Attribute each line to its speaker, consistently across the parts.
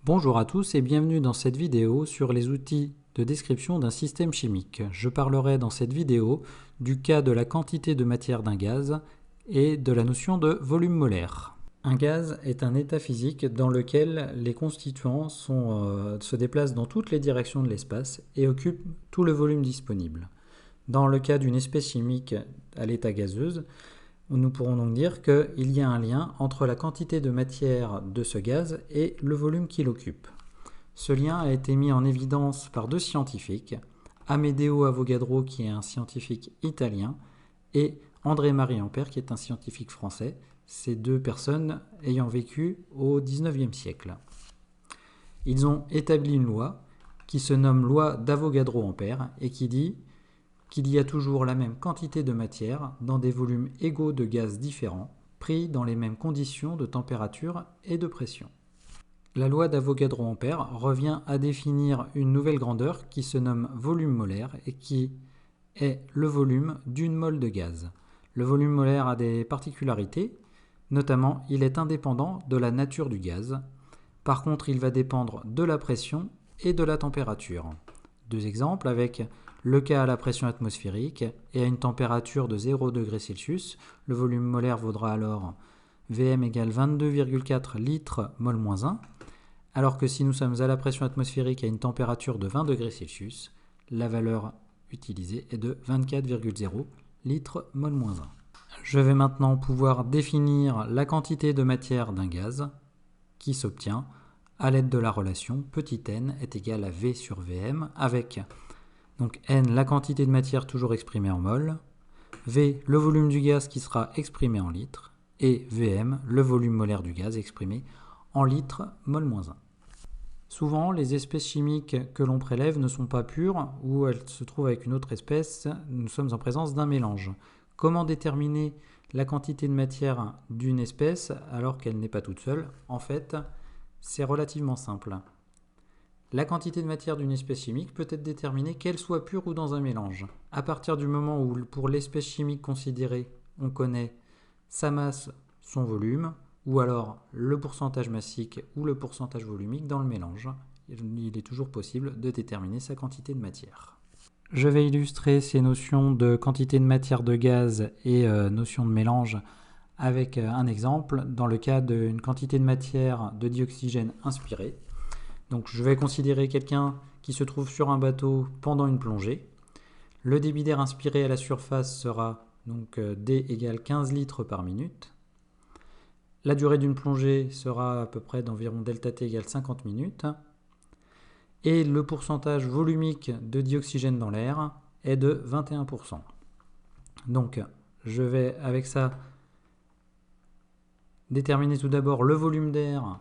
Speaker 1: Bonjour à tous et bienvenue dans cette vidéo sur les outils de description d'un système chimique. Je parlerai dans cette vidéo du cas de la quantité de matière d'un gaz et de la notion de volume molaire. Un gaz est un état physique dans lequel les constituants se déplacent dans toutes les directions de l'espace et occupent tout le volume disponible. Dans le cas d'une espèce chimique à l'état gazeuse, nous pourrons donc dire qu'il y a un lien entre la quantité de matière de ce gaz et le volume qu'il occupe. Ce lien a été mis en évidence par deux scientifiques, Amedeo Avogadro qui est un scientifique italien et André-Marie Ampère qui est un scientifique français, ces deux personnes ayant vécu au XIXe siècle. Ils ont établi une loi qui se nomme loi d'Avogadro-Ampère et qui dit qu'il y a toujours la même quantité de matière dans des volumes égaux de gaz différents, pris dans les mêmes conditions de température et de pression. La loi d'Avogadro-Ampère revient à définir une nouvelle grandeur qui se nomme volume molaire et qui est le volume d'une mole de gaz. Le volume molaire a des particularités, notamment il est indépendant de la nature du gaz. Par contre, il va dépendre de la pression et de la température. Deux exemples avec le cas à la pression atmosphérique et à une température de 0 degré Celsius, le volume molaire vaudra alors Vm égale 22,4 litres mol moins 1, alors que si nous sommes à la pression atmosphérique à une température de 20 degrés Celsius, la valeur utilisée est de 24,0 litres mol moins 1. Je vais maintenant pouvoir définir la quantité de matière d'un gaz qui s'obtient à l'aide de la relation petit n est égal à V sur Vm avec donc n la quantité de matière toujours exprimée en mol, V le volume du gaz qui sera exprimé en litres et Vm le volume molaire du gaz exprimé en litres mol moins 1. Souvent, les espèces chimiques que l'on prélève ne sont pas pures ou elles se trouvent avec une autre espèce, nous sommes en présence d'un mélange. Comment déterminer la quantité de matière d'une espèce alors qu'elle n'est pas toute seule? En fait, c'est relativement simple. La quantité de matière d'une espèce chimique peut être déterminée qu'elle soit pure ou dans un mélange. À partir du moment où, pour l'espèce chimique considérée, on connaît sa masse, son volume, ou alors le pourcentage massique ou le pourcentage volumique dans le mélange, il est toujours possible de déterminer sa quantité de matière. Je vais illustrer ces notions de quantité de matière de gaz et notion de mélange avec un exemple dans le cas d'une quantité de matière de dioxygène inspirée. Donc je vais considérer quelqu'un qui se trouve sur un bateau pendant une plongée. Le débit d'air inspiré à la surface sera donc D égale 15 litres par minute. La durée d'une plongée sera à peu près d'environ delta T égale 50 minutes. Et le pourcentage volumique de dioxygène dans l'air est de 21%. Donc je vais avec ça déterminer tout d'abord le volume d'air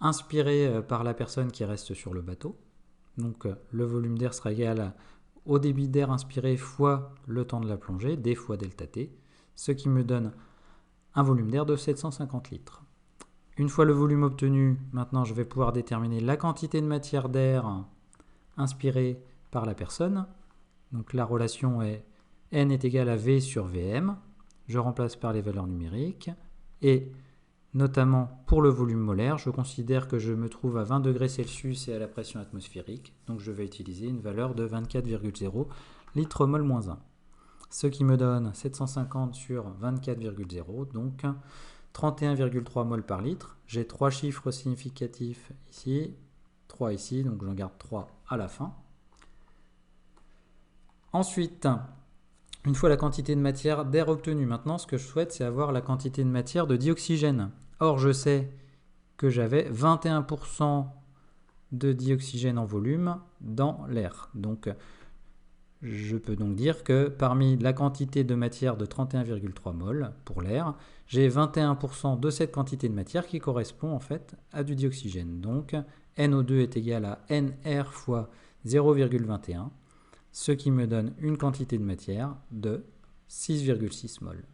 Speaker 1: inspiré par la personne qui reste sur le bateau. Donc le volume d'air sera égal au débit d'air inspiré fois le temps de la plongée, D fois delta T, ce qui me donne un volume d'air de 750 litres. Une fois le volume obtenu, maintenant je vais pouvoir déterminer la quantité de matière d'air inspirée par la personne. Donc la relation est N est égal à V sur Vm. Je remplace par les valeurs numériques et notamment pour le volume molaire, je considère que je me trouve à 20 degrés Celsius et à la pression atmosphérique, donc je vais utiliser une valeur de 24,0 litres mol moins 1. Ce qui me donne 750 sur 24,0, donc 31,3 mol par litre. J'ai trois chiffres significatifs ici, 3 ici, donc j'en garde 3 à la fin. Ensuite, une fois la quantité de matière d'air obtenue, maintenant ce que je souhaite c'est avoir la quantité de matière de dioxygène. Or je sais que j'avais 21% de dioxygène en volume dans l'air. Donc je peux donc dire que parmi la quantité de matière de 31,3 mol pour l'air, j'ai 21% de cette quantité de matière qui correspond en fait à du dioxygène. Donc NO2 est égal à NR fois 0,21, ce qui me donne une quantité de matière de 6,6 mol.